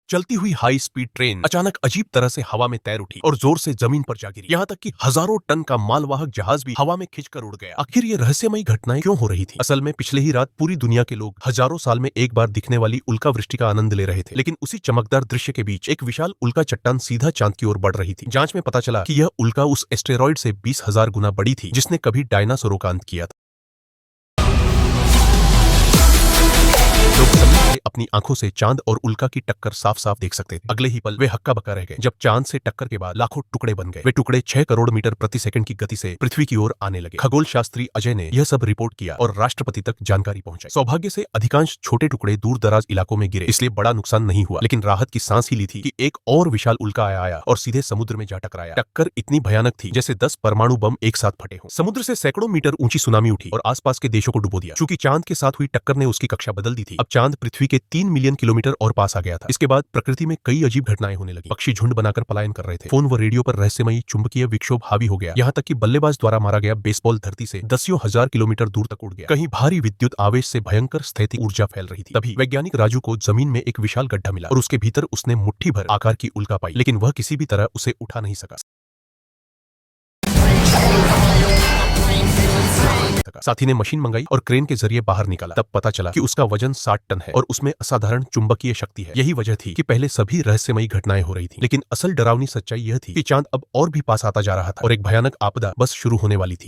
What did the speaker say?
चलती हुई high speed train अचानक अजीब तरह से हवा में तैर उठी और जोर से जमीन पर जा गिरी। यहाँ तक कि हजारों टन का मालवाहक जहाज भी हवा में खिंचकर उड़ गया। आखिर ये रहस्यमयी घटनाएं क्यों हो रही थी? असल में पिछले ही रात पूरी दुनिया के लोग हजारों साल में एक बार दिखने वाली उल्का वृष्टि का आनंद ले रहे थे, लेकिन उसी चमकदार दृश्य के बीच एक विशाल उल्का चट्टान सीधा चांद की ओर बढ़ रही थी। जांच में पता चला कि यह उल्का उस एस्टेरॉइड से 20,000 गुना बड़ी थी जिसने कभी डायनासोरों का अंत किया था। लोग सभी अपनी आंखों से चांद और उल्का की टक्कर साफ साफ देख सकते थे। अगले ही पल वे हक्का बक्का रह गए जब चांद से टक्कर के बाद लाखों टुकड़े बन गए। वे टुकड़े 6 करोड़ मीटर प्रति सेकंड की गति से पृथ्वी की ओर आने लगे। खगोल शास्त्री अजय ने यह सब रिपोर्ट किया और राष्ट्रपति तक जानकारी पहुंचाई। सौभाग्य से अधिकांश छोटे टुकड़े दूर दराज इलाकों में गिरे, इसलिए बड़ा नुकसान नहीं हुआ, लेकिन राहत की सांस ही ली थी कि एक और विशाल उल्का आया और सीधे समुद्र में जा टकराया। टक्कर इतनी भयानक थी जैसे 10 परमाणु बम एक साथ फटे हों। समुद्र से सैकड़ों मीटर ऊंची सुनामी उठी और आसपास के देशों को डुबो दिया। चूंकि चांद के साथ हुई टक्कर ने उसकी कक्षा बदल दी थी, अब चांद पृथ्वी के 3 मिलियन किलोमीटर और पास आ गया था। इसके बाद प्रकृति में कई अजीब घटनाएं होने लगी। पक्षी झुंड बनाकर पलायन कर रहे थे, फोन व रेडियो पर रहस्यमयी चुंबकीय विक्षोभ हावी हो गया, यहाँ तक कि बल्लेबाज द्वारा मारा गया बेसबॉल धरती से दसियों हजार किलोमीटर दूर तक उड़ गया। कहीं भारी विद्युत आवेश से भयंकर स्थैतिक ऊर्जा फैल रही थी। तभी वैज्ञानिक राजू को जमीन में एक विशाल गड्ढा मिला और उसके भीतर उसने मुट्ठी भर आकार की उल्का पाई, लेकिन वह किसी भी तरह उसे उठा नहीं सका। साथी ने मशीन मंगाई और क्रेन के जरिए बाहर निकाला। तब पता चला कि उसका वजन 60 टन है और उसमें असाधारण चुंबकीय शक्ति है। यही वजह थी कि पहले सभी रहस्यमयी घटनाएं हो रही थी, लेकिन असल डरावनी सच्चाई यह थी कि चांद अब और भी पास आता जा रहा था और एक भयानक आपदा बस शुरू होने वाली थी।